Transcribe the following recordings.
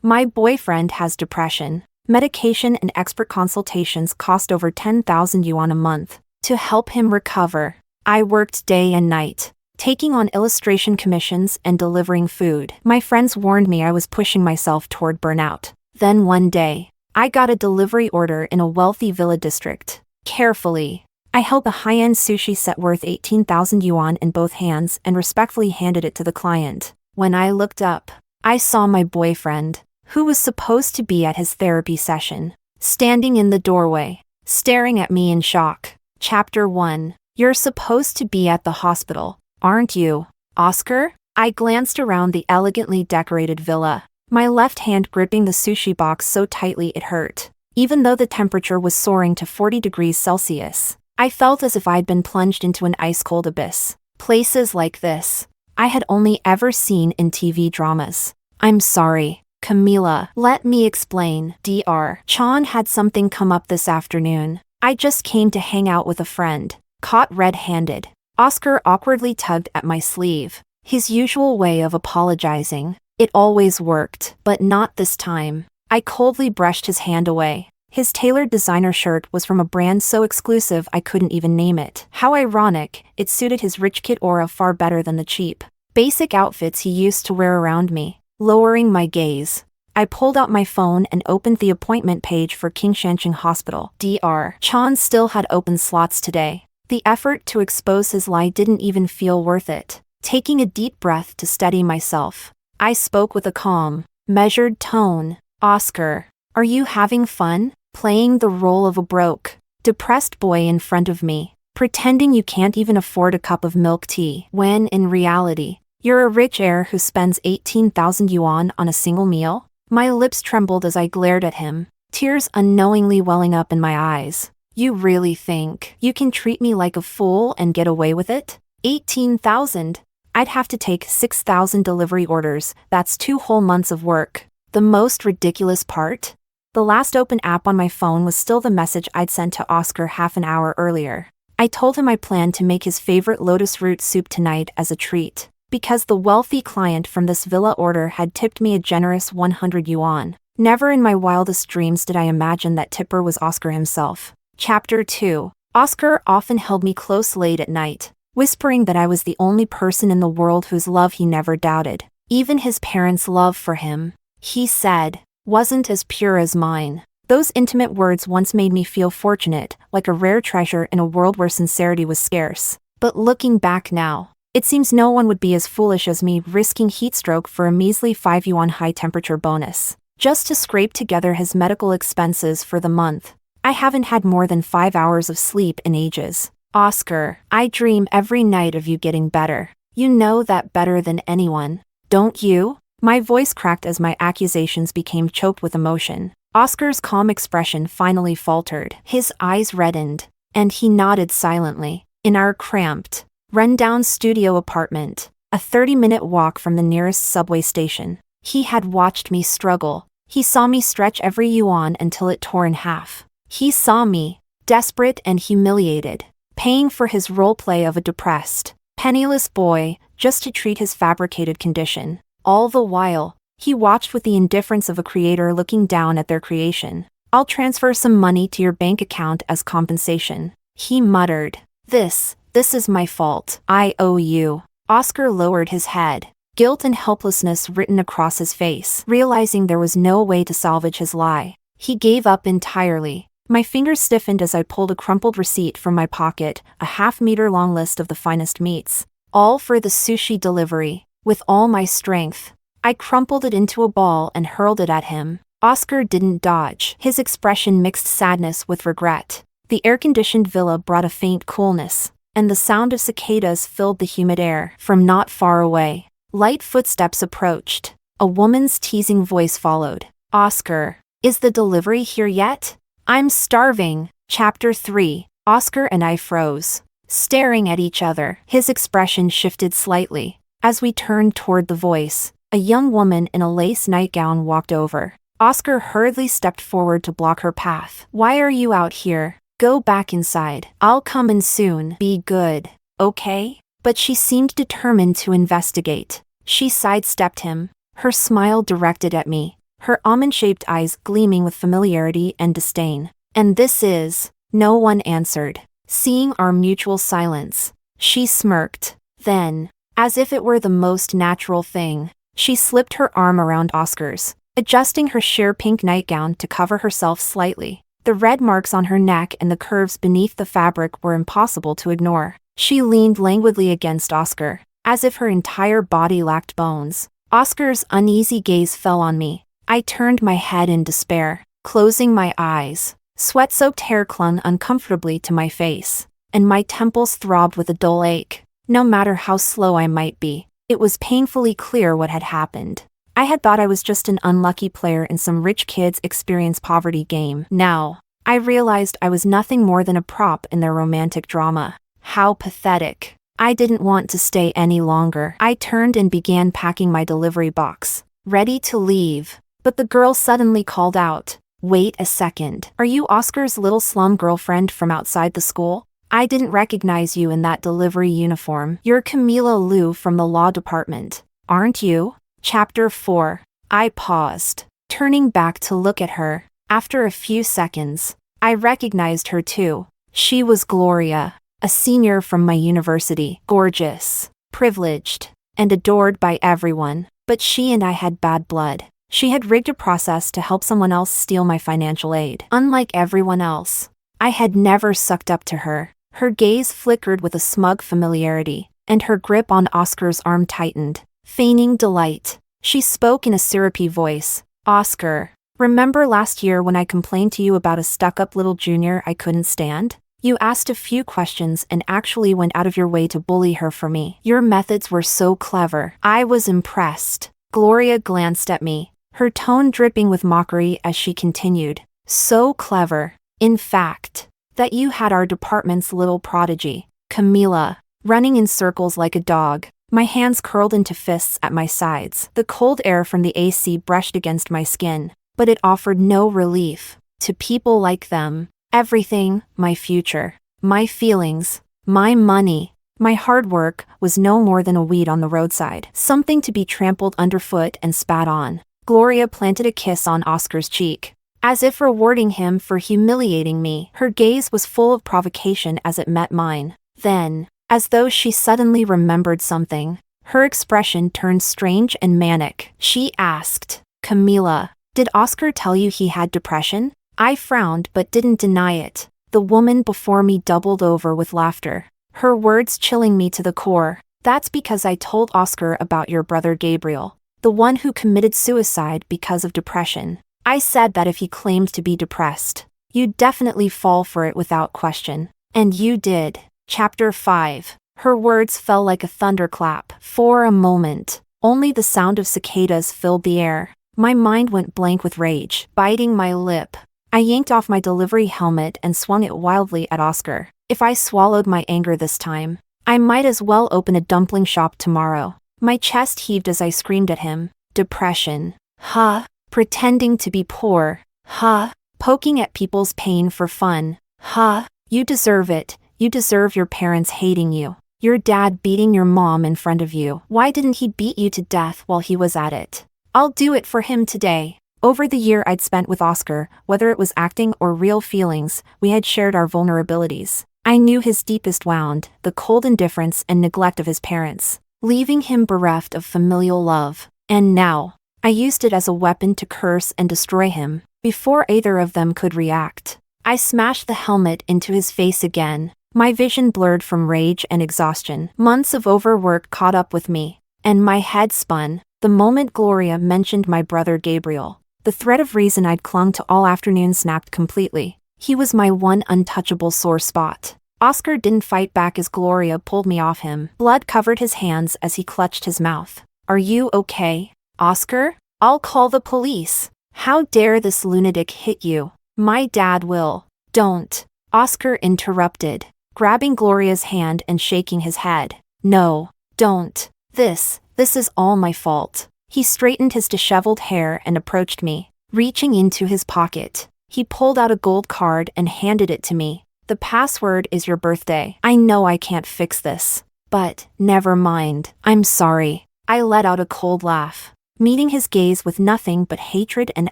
My boyfriend has depression. Medication and expert consultations cost over 10,000 yuan a month. To help him recover, I worked day and night, taking on illustration commissions and delivering food. My friends warned me I was pushing myself toward burnout. Then one day, I got a delivery order in a wealthy villa district. Carefully, I held a high-end sushi set worth 18,000 yuan in both hands and respectfully handed it to the client. When I looked up, I saw my boyfriend, who was supposed to be at his therapy session, standing in the doorway, staring at me in shock. Chapter 1. You're supposed to be at the hospital, aren't you, Oscar? I glanced around the elegantly decorated villa, my left hand gripping the sushi box so tightly it hurt. Even though the temperature was soaring to 40 degrees Celsius, I felt as if I'd been plunged into an ice-cold abyss. Places like this, I had only ever seen in TV dramas. I'm sorry, Camila. Let me explain. Dr. Chan had something come up this afternoon. I just came to hang out with a friend. Caught red-handed. Oscar awkwardly tugged at my sleeve. His usual way of apologizing. It always worked, but not this time. I coldly brushed his hand away. His tailored designer shirt was from a brand so exclusive I couldn't even name it. How ironic, it suited his rich kid aura far better than the cheap, basic outfits he used to wear around me. Lowering my gaze, I pulled out my phone and opened the appointment page for King Shancheng Hospital. Dr. Chan still had open slots today. The effort to expose his lie didn't even feel worth it. Taking a deep breath to steady myself, I spoke with a calm, measured tone. Oscar, are you having fun, playing the role of a broke, depressed boy in front of me, pretending you can't even afford a cup of milk tea, when in reality, you're a rich heir who spends 18,000 yuan on a single meal? My lips trembled as I glared at him, tears unknowingly welling up in my eyes. You really think you can treat me like a fool and get away with it? 18,000? I'd have to take 6,000 delivery orders. That's 2 whole months of work. The most ridiculous part? The last open app on my phone was still the message I'd sent to Oscar half an hour earlier. I told him I planned to make his favorite lotus root soup tonight as a treat, because the wealthy client from this villa order had tipped me a generous 100 yuan. Never in my wildest dreams did I imagine that tipper was Oscar himself. Chapter 2. Oscar often held me close late at night, whispering that I was the only person in the world whose love he never doubted. Even his parents' love for him, he said, wasn't as pure as mine. Those intimate words once made me feel fortunate, like a rare treasure in a world where sincerity was scarce. But looking back now, it seems no one would be as foolish as me risking heatstroke for a measly 5 yuan high-temperature bonus, just to scrape together his medical expenses for the month. I haven't had more than 5 hours of sleep in ages. Oscar, I dream every night of you getting better. You know that better than anyone, don't you? My voice cracked as my accusations became choked with emotion. Oscar's calm expression finally faltered. His eyes reddened, and he nodded silently. In our cramped, run-down studio apartment, a 30-minute walk from the nearest subway station, he had watched me struggle. He saw me stretch every yuan until it tore in half. He saw me, desperate and humiliated, paying for his role-play of a depressed, penniless boy just to treat his fabricated condition. All the while, he watched with the indifference of a creator looking down at their creation. I'll transfer some money to your bank account as compensation, he muttered. This is my fault. I owe you. Oscar lowered his head, guilt and helplessness written across his face. Realizing there was no way to salvage his lie, he gave up entirely. My fingers stiffened as I pulled a crumpled receipt from my pocket, a half-meter-long list of the finest meats. All for the sushi delivery. With all my strength, I crumpled it into a ball and hurled it at him. Oscar didn't dodge. His expression mixed sadness with regret. The air-conditioned villa brought a faint coolness, and the sound of cicadas filled the humid air. From not far away, light footsteps approached. A woman's teasing voice followed. Oscar, is the delivery here yet? I'm starving. Chapter 3. Oscar and I froze, staring at each other. His expression shifted slightly. As we turned toward the voice, a young woman in a lace nightgown walked over. Oscar hurriedly stepped forward to block her path. Why are you out here? Go back inside. I'll come in soon. Be good, okay? But she seemed determined to investigate. She sidestepped him, her smile directed at me. her almond-shaped eyes gleaming with familiarity and disdain. "And this is?" No one answered. Seeing our mutual silence, she smirked. Then, as if it were the most natural thing, she slipped her arm around Oscar's, adjusting her sheer pink nightgown to cover herself slightly. The red marks on her neck and the curves beneath the fabric were impossible to ignore. She leaned languidly against Oscar, as if her entire body lacked bones. Oscar's uneasy gaze fell on me. I turned my head in despair, closing my eyes. Sweat-soaked hair clung uncomfortably to my face, and my temples throbbed with a dull ache. No matter how slow I might be, it was painfully clear what had happened. I had thought I was just an unlucky player in some rich kid's experience poverty game. Now, I realized I was nothing more than a prop in their romantic drama. How pathetic. I didn't want to stay any longer. I turned and began packing my delivery box, ready to leave. But the girl suddenly called out, "Wait a second. Are you Oscar's little slum girlfriend from outside the school? I didn't recognize you in that delivery uniform. You're Camila Liu from the law department, aren't you?" Chapter 4. I paused, turning back to look at her. After a few seconds, I recognized her too. She was Gloria, a senior from my university, gorgeous, privileged, and adored by everyone. But she and I had bad blood. She had rigged a process to help someone else steal my financial aid. Unlike everyone else, I had never sucked up to her. Her gaze flickered with a smug familiarity, and her grip on Oscar's arm tightened, feigning delight. She spoke in a syrupy voice. "Oscar, remember last year when I complained to you about a stuck-up little junior I couldn't stand? You asked a few questions and actually went out of your way to bully her for me. Your methods were so clever." I was impressed. Gloria glanced at me, her tone dripping with mockery as she continued. "So clever, in fact, that you had our department's little prodigy, Camila, running in circles like a dog." My hands curled into fists at my sides. The cold air from the AC brushed against my skin, but it offered no relief. To people like them, everything, my future, my feelings, my money, my hard work, was no more than a weed on the roadside, something to be trampled underfoot and spat on. Gloria planted a kiss on Oscar's cheek, as if rewarding him for humiliating me. Her gaze was full of provocation as it met mine. Then, as though she suddenly remembered something, her expression turned strange and manic. She asked, "Camila, did Oscar tell you he had depression?" I frowned but didn't deny it. The woman before me doubled over with laughter, her words chilling me to the core. "That's because I told Oscar about your brother Gabriel, the one who committed suicide because of depression. I said that if he claimed to be depressed, you'd definitely fall for it without question. And you did." Chapter 5. Her words fell like a thunderclap. For a moment, only the sound of cicadas filled the air. My mind went blank with rage. Biting my lip, I yanked off my delivery helmet and swung it wildly at Oscar. If I swallowed my anger this time, I might as well open a dumpling shop tomorrow. My chest heaved as I screamed at him. "Depression. Huh? Pretending to be poor. Huh? Poking at people's pain for fun. Huh? You deserve it. You deserve your parents hating you. Your dad beating your mom in front of you. Why didn't he beat you to death while he was at it? I'll do it for him today." Over the year I'd spent with Oscar, whether it was acting or real feelings, we had shared our vulnerabilities. I knew his deepest wound, the cold indifference and neglect of his parents, leaving him bereft of familial love. And now, I used it as a weapon to curse and destroy him, before either of them could react. I smashed the helmet into his face again, my vision blurred from rage and exhaustion. Months of overwork caught up with me, and my head spun the moment Gloria mentioned my brother Gabriel. The thread of reason I'd clung to all afternoon snapped completely. He was my one untouchable sore spot. Oscar didn't fight back as Gloria pulled me off him. Blood covered his hands as he clutched his mouth. "Are you okay, Oscar? I'll call the police. How dare this lunatic hit you? My dad will." "Don't," Oscar interrupted, grabbing Gloria's hand and shaking his head. "No, don't. This is all my fault." He straightened his disheveled hair and approached me. Reaching into his pocket, he pulled out a gold card and handed it to me. "The password is your birthday. I know I can't fix this, but never mind. I'm sorry." I let out a cold laugh. meeting his gaze with nothing but hatred and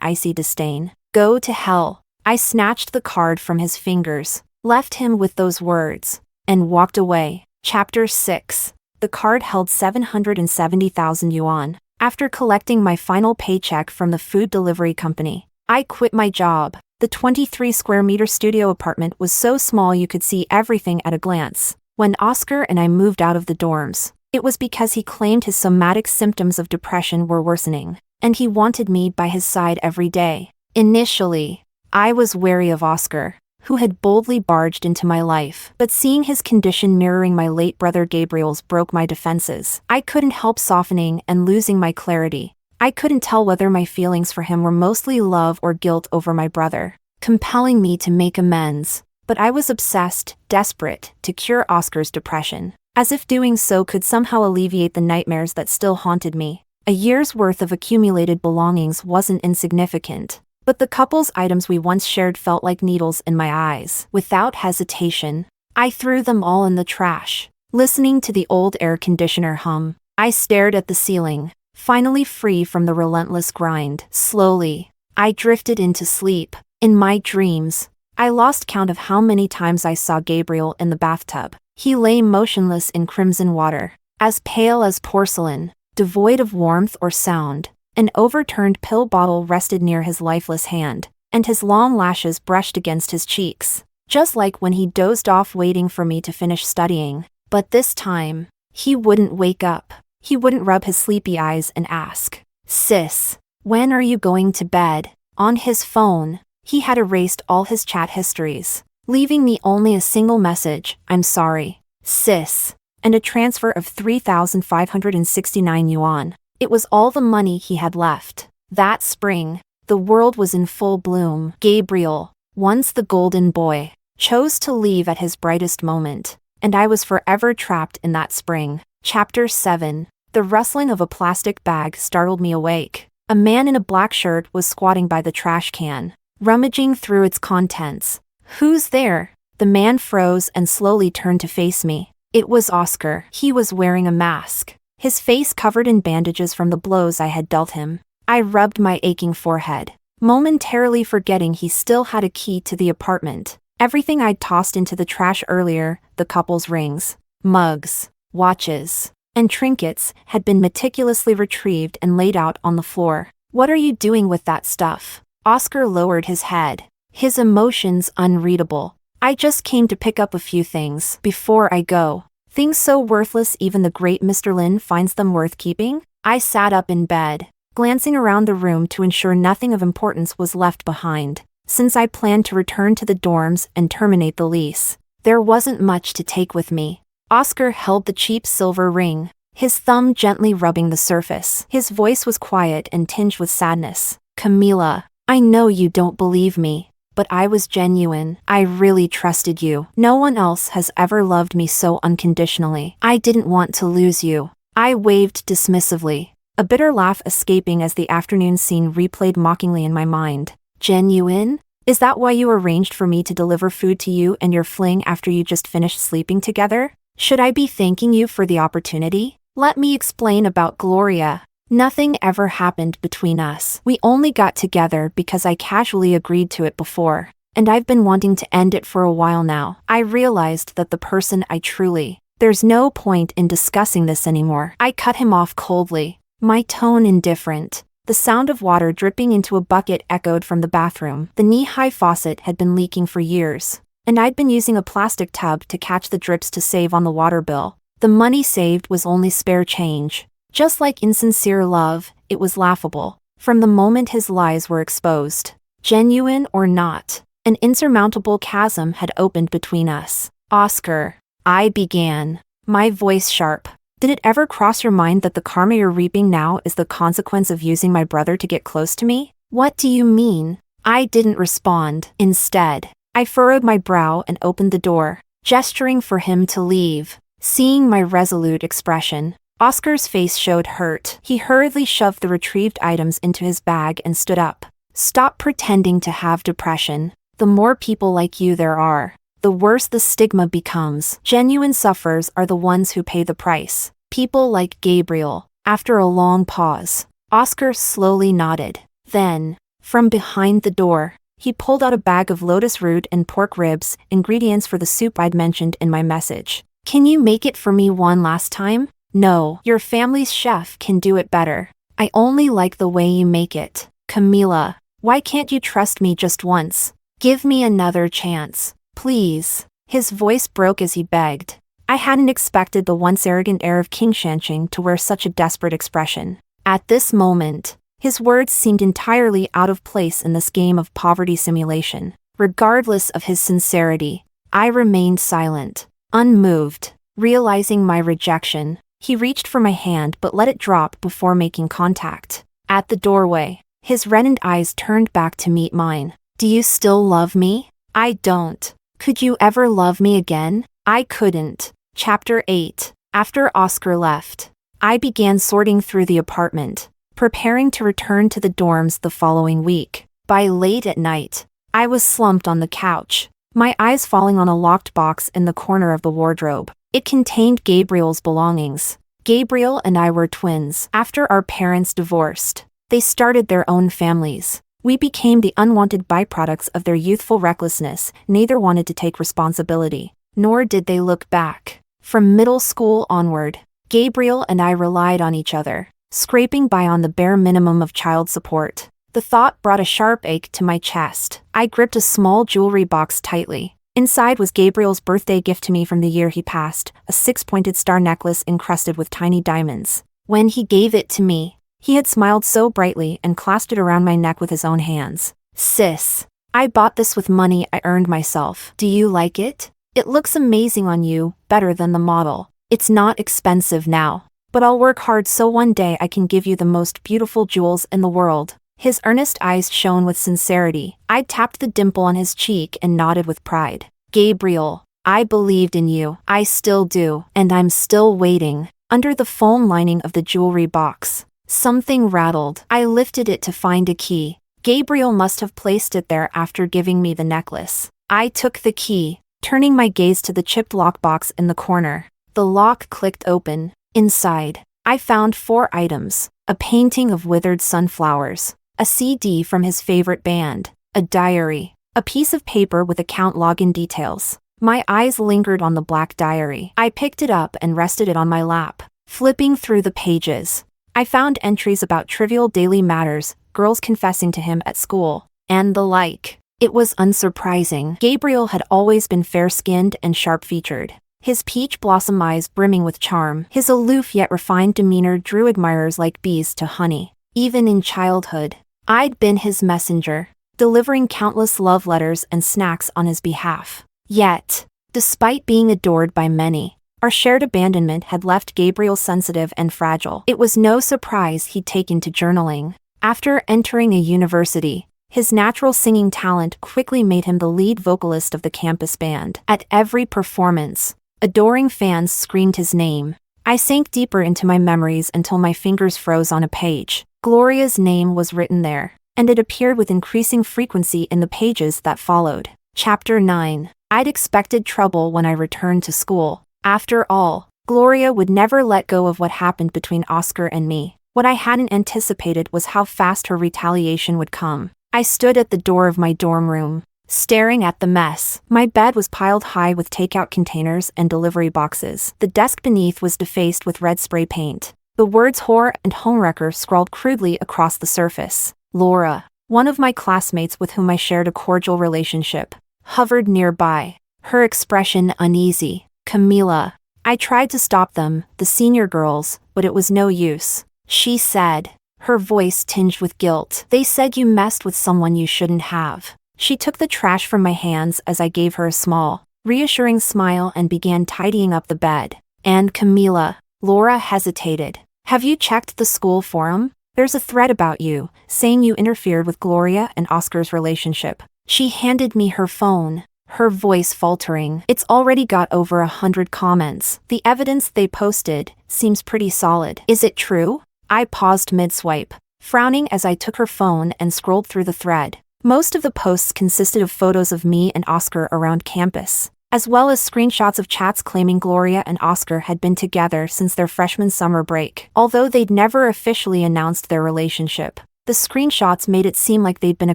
icy disdain. Go to hell. I snatched the card from his fingers, left him with those words, and walked away. Chapter 6. The card held 770,000 yuan. After collecting my final paycheck from the food delivery company, I quit my job. The 23 square meter studio apartment was so small you could see everything at a glance. When Oscar and I moved out of the dorms, it was because he claimed his somatic symptoms of depression were worsening, and he wanted me by his side every day. Initially, I was wary of Oscar, who had boldly barged into my life, but seeing his condition mirroring my late brother Gabriel's broke my defenses. I couldn't help softening and losing my clarity. I couldn't tell whether my feelings for him were mostly love or guilt over my brother, compelling me to make amends. But I was obsessed, desperate, to cure Oscar's depression, as if doing so could somehow alleviate the nightmares that still haunted me. A year's worth of accumulated belongings wasn't insignificant, but the couple's items we once shared felt like needles in my eyes. Without hesitation, I threw them all in the trash. Listening to the old air conditioner hum, I stared at the ceiling, finally free from the relentless grind. Slowly, I drifted into sleep. In my dreams, I lost count of how many times I saw Gabriel in the bathtub. He lay motionless in crimson water, as pale as porcelain, devoid of warmth or sound. An overturned pill bottle rested near his lifeless hand, and his long lashes brushed against his cheeks, just like when he dozed off waiting for me to finish studying. But this time, he wouldn't wake up. He wouldn't rub his sleepy eyes and ask, "Sis, when are you going to bed?" On his phone, he had erased all his chat histories, leaving me only a single message, "I'm sorry, sis," and a transfer of 3,569 yuan. It was all the money he had left. That spring, the world was in full bloom. Gabriel, once the golden boy, chose to leave at his brightest moment, and I was forever trapped in that spring. Chapter 7. The rustling of a plastic bag startled me awake. A man in a black shirt was squatting by the trash can, rummaging through its contents. "Who's there?" The man froze and slowly turned to face me. It was Oscar. He was wearing a mask, his face covered in bandages from the blows I had dealt him. I rubbed my aching forehead, momentarily forgetting he still had a key to the apartment. Everything I'd tossed into the trash earlier, the couple's rings, mugs, watches, and trinkets, had been meticulously retrieved and laid out on the floor. "What are you doing with that stuff?" Oscar lowered his head, his emotions unreadable. "I just came to pick up a few things before I go." "Things so worthless even the great Mr. Lin finds them worth keeping?" I sat up in bed, glancing around the room to ensure nothing of importance was left behind. Since I planned to return to the dorms and terminate the lease, there wasn't much to take with me. Oscar held the cheap silver ring, his thumb gently rubbing the surface. His voice was quiet and tinged with sadness. "Camila, I know you don't believe me, but I was genuine. I really trusted you. No one else has ever loved me so unconditionally. I didn't want to lose you." I waved dismissively, a bitter laugh escaping as the afternoon scene replayed mockingly in my mind. "Genuine? Is that why you arranged for me to deliver food to you and your fling after you just finished sleeping together? Should I be thanking you for the opportunity?" Let me explain about Gloria. Nothing ever happened between us. We only got together because I casually agreed to it before, and I've been wanting to end it for a while now. I realized that the person I truly... There's no point in discussing this anymore. I cut him off coldly, my tone indifferent. The sound of water dripping into a bucket echoed from the bathroom. The knee-high faucet had been leaking for years, and I'd been using a plastic tub to catch the drips to save on the water bill. The money saved was only spare change. Just like insincere love, it was laughable. From the moment his lies were exposed, genuine or not, an insurmountable chasm had opened between us. "Oscar," I began, my voice sharp. "Did it ever cross your mind that the karma you're reaping now is the consequence of using my brother to get close to me?" "What do you mean?" I didn't respond. Instead, I furrowed my brow and opened the door, gesturing for him to leave. Seeing my resolute expression, Oscar's face showed hurt. He hurriedly shoved the retrieved items into his bag and stood up. "Stop pretending to have depression. The more people like you there are, the worse the stigma becomes. Genuine sufferers are the ones who pay the price. People like Gabriel." After a long pause, Oscar slowly nodded. Then, from behind the door, he pulled out a bag of lotus root and pork ribs, ingredients for the soup I'd mentioned in my message. Can you make it for me one last time? No, your family's chef can do it better. I only like the way you make it. Camila, why can't you trust me just once? Give me another chance, please. His voice broke as he begged. I hadn't expected the once arrogant heir of King Shanxing to wear such a desperate expression. At this moment, his words seemed entirely out of place in this game of poverty simulation. Regardless of his sincerity, I remained silent, unmoved. Realizing my rejection, he reached for my hand but let it drop before making contact. At the doorway, his reddened eyes turned back to meet mine. Do you still love me? I don't. Could you ever love me again? I couldn't. Chapter 8. After Oscar left, I began sorting through the apartment, preparing to return to the dorms the following week. By late at night, I was slumped on the couch, my eyes falling on a locked box in the corner of the wardrobe. It contained Gabriel's belongings. Gabriel and I were twins. After our parents divorced, they started their own families. We became the unwanted byproducts of their youthful recklessness. Neither wanted to take responsibility, nor did they look back. From middle school onward, Gabriel and I relied on each other, scraping by on the bare minimum of child support. The thought brought a sharp ache to my chest. I gripped a small jewelry box tightly. Inside was Gabriel's birthday gift to me from the year he passed, a 6-pointed star necklace encrusted with tiny diamonds. When he gave it to me, he had smiled so brightly and clasped it around my neck with his own hands. Sis, I bought this with money I earned myself. Do you like it? It looks amazing on you, better than the model. It's not expensive now, but I'll work hard so one day I can give you the most beautiful jewels in the world. His earnest eyes shone with sincerity. I tapped the dimple on his cheek and nodded with pride. Gabriel, I believed in you. I still do, and I'm still waiting. Under the foam lining of the jewelry box, something rattled. I lifted it to find a key. Gabriel must have placed it there after giving me the necklace. I took the key, turning my gaze to the chipped lockbox in the corner. The lock clicked open. Inside, I found 4 items: a painting of withered sunflowers, a CD from his favorite band, a diary, a piece of paper with account login details. My eyes lingered on the black diary. I picked it up and rested it on my lap. Flipping through the pages, I found entries about trivial daily matters, girls confessing to him at school, and the like. It was unsurprising. Gabriel had always been fair-skinned and sharp-featured, his peach blossom eyes brimming with charm. His aloof yet refined demeanor drew admirers like bees to honey. Even in childhood, I'd been his messenger, delivering countless love letters and snacks on his behalf. Yet, despite being adored by many, our shared abandonment had left Gabriel sensitive and fragile. It was no surprise he'd taken to journaling. After entering a university, his natural singing talent quickly made him the lead vocalist of the campus band. At every performance, adoring fans screamed his name. I sank deeper into my memories until my fingers froze on a page. Gloria's name was written there, and it appeared with increasing frequency in the pages that followed. Chapter 9. I'd expected trouble when I returned to school. After all, Gloria would never let go of what happened between Oscar and me. What I hadn't anticipated was how fast her retaliation would come. I stood at the door of my dorm room, staring at the mess. My bed was piled high with takeout containers and delivery boxes. The desk beneath was defaced with red spray paint. The words whore and homewrecker scrawled crudely across the surface. Laura, one of my classmates with whom I shared a cordial relationship, hovered nearby, her expression uneasy. Camila. I tried to stop them, the senior girls, but it was no use. She said, her voice tinged with guilt. They said you messed with someone you shouldn't have. She took the trash from my hands as I gave her a small, reassuring smile and began tidying up the bed. And Camila. Laura hesitated. Have you checked the school forum? There's a thread about you, saying you interfered with Gloria and Oscar's relationship. She handed me her phone, her voice faltering. It's already got over 100 comments. The evidence they posted seems pretty solid. Is it true? I paused mid-swipe, frowning as I took her phone and scrolled through the thread. Most of the posts consisted of photos of me and Oscar around campus. as well as screenshots of chats claiming Gloria and Oscar had been together since their freshman summer break. Although they'd never officially announced their relationship, the screenshots made it seem like they'd been a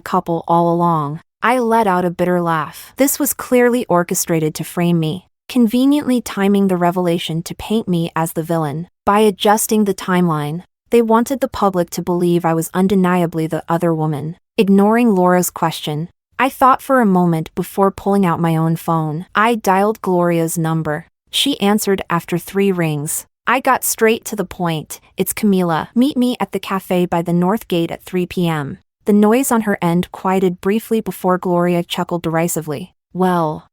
couple all along. I let out a bitter laugh. This was clearly orchestrated to frame me, conveniently timing the revelation to paint me as the villain. By adjusting the timeline, they wanted the public to believe I was undeniably the other woman. Ignoring Laura's question, I thought for a moment before pulling out my own phone. I dialed Gloria's number. She answered after 3 rings. I got straight to the point. "It's Camila. Meet me at the cafe by the North Gate at 3 p.m. The noise on her end quieted briefly before Gloria chuckled derisively. Well,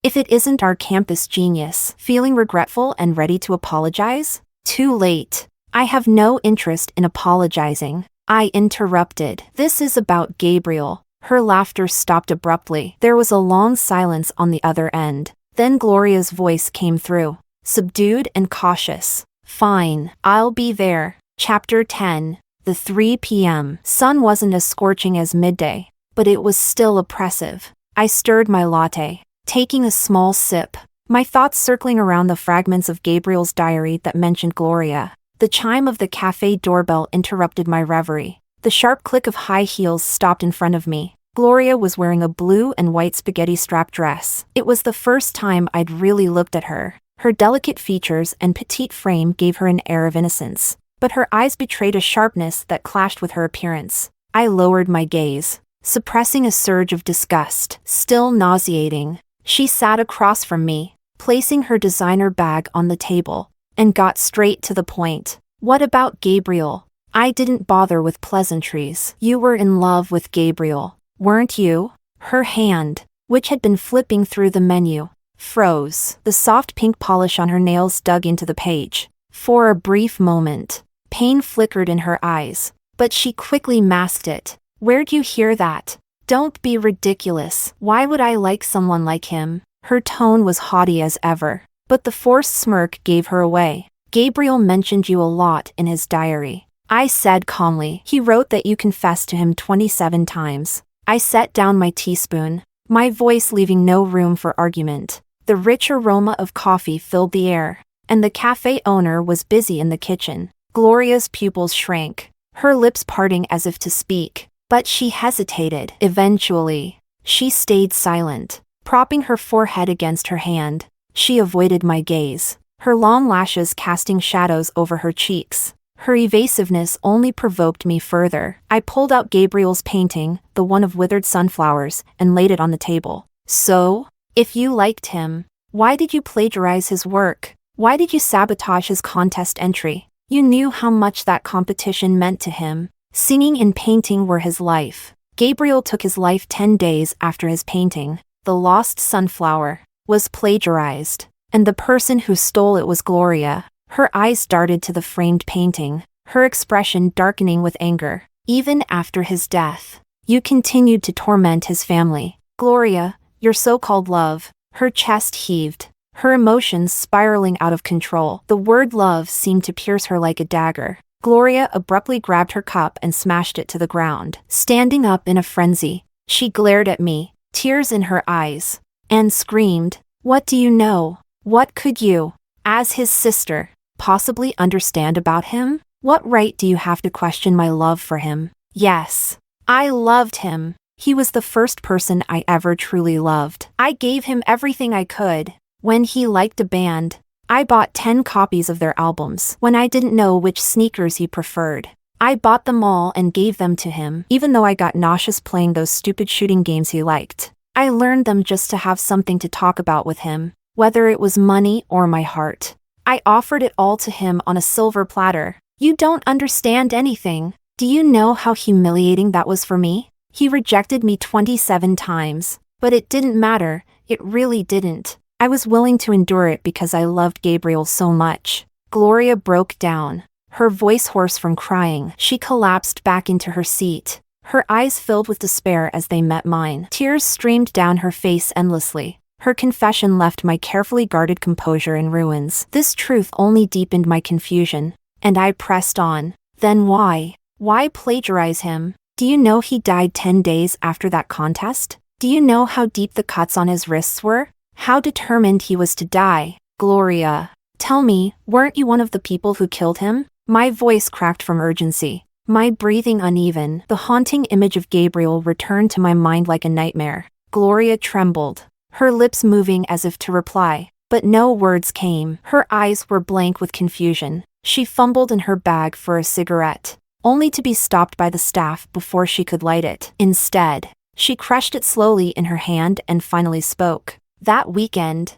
if it isn't our campus genius, feeling regretful and ready to apologize? Too late. I have no interest in apologizing. I interrupted. This is about Gabriel. Her laughter stopped abruptly. There was a long silence on the other end. Then Gloria's voice came through, subdued and cautious. Fine, I'll be there. Chapter 10. The 3 p.m. sun wasn't as scorching as midday, but it was still oppressive. I stirred my latte, taking a small sip, my thoughts circling around the fragments of Gabriel's diary that mentioned Gloria. The chime of the cafe doorbell interrupted my reverie. The sharp click of high heels stopped in front of me. Gloria was wearing a blue and white spaghetti strap dress. It was the first time I'd really looked at her. Her delicate features and petite frame gave her an air of innocence, but her eyes betrayed a sharpness that clashed with her appearance. I lowered my gaze, suppressing a surge of disgust. Still nauseating, she sat across from me, placing her designer bag on the table, and got straight to the point. What about Gabriel? I didn't bother with pleasantries. You were in love with Gabriel, weren't you? Her hand, which had been flipping through the menu, froze. The soft pink polish on her nails dug into the page. For a brief moment, pain flickered in her eyes, but she quickly masked it. Where'd you hear that? Don't be ridiculous. Why would I like someone like him? Her tone was haughty as ever, but the forced smirk gave her away. Gabriel mentioned you a lot in his diary. I said calmly. He wrote that you confessed to him 27 times. I set down my teaspoon, my voice leaving no room for argument. The rich aroma of coffee filled the air, and the cafe owner was busy in the kitchen. Gloria's pupils shrank, her lips parting as if to speak, but she hesitated. Eventually, she stayed silent, propping her forehead against her hand. She avoided my gaze, her long lashes casting shadows over her cheeks. Her evasiveness only provoked me further. I pulled out Gabriel's painting, the one of withered sunflowers, and laid it on the table. So, if you liked him, why did you plagiarize his work? Why did you sabotage his contest entry? You knew how much that competition meant to him. Singing and painting were his life. Gabriel took his life 10 days after his painting, The Lost Sunflower, was plagiarized, and the person who stole it was Gloria. Her eyes darted to the framed painting, her expression darkening with anger. Even after his death, you continued to torment his family. Gloria, your so-called love. Her chest heaved, her emotions spiraling out of control. The word love seemed to pierce her like a dagger. Gloria abruptly grabbed her cup and smashed it to the ground. Standing up in a frenzy, she glared at me, tears in her eyes, and screamed, "What do you know? What could you, as his sister, possibly understand about him? What right do you have to question my love for him?" Yes, I loved him. He was the first person I ever truly loved. I gave him everything I could. When he liked a band, I bought 10 copies of their albums. When I didn't know which sneakers he preferred, I bought them all and gave them to him. Even though I got nauseous playing those stupid shooting games he liked, I learned them just to have something to talk about with him, whether it was money or my heart. I offered it all to him on a silver platter. You don't understand anything. Do you know how humiliating that was for me? He rejected me 27 times, but it didn't matter. It really didn't. I was willing to endure it because I loved Gabriel so much. Gloria broke down, her voice hoarse from crying. She collapsed back into her seat, her eyes filled with despair as they met mine. Tears streamed down her face endlessly. Her confession left my carefully guarded composure in ruins. This truth only deepened my confusion, and I pressed on. Then why? Why plagiarize him? Do you know he died 10 days after that contest? Do you know how deep the cuts on his wrists were? how determined he was to die. Gloria, tell me, weren't you one of the people who killed him? My voice cracked from urgency, my breathing uneven. The haunting image of Gabriel returned to my mind like a nightmare. Gloria trembled, her lips moving as if to reply, but no words came. Her eyes were blank with confusion. She fumbled in her bag for a cigarette, only to be stopped by the staff before she could light it. Instead, she crushed it slowly in her hand and finally spoke. That weekend,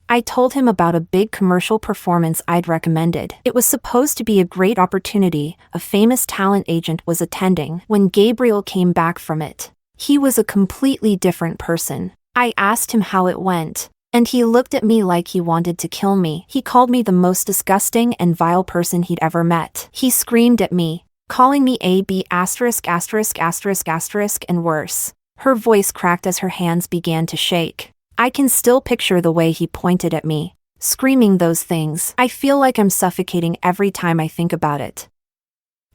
I told him about a big commercial performance I'd recommended. It was supposed to be a great opportunity. A famous talent agent was attending. When Gabriel came back from it, he was a completely different person. I asked him how it went, and he looked at me like he wanted to kill me. He called me the most disgusting and vile person he'd ever met. He screamed at me, calling me a B********* and worse. Her voice cracked as her hands began to shake. I can still picture the way he pointed at me, screaming those things. I feel like I'm suffocating every time I think about it.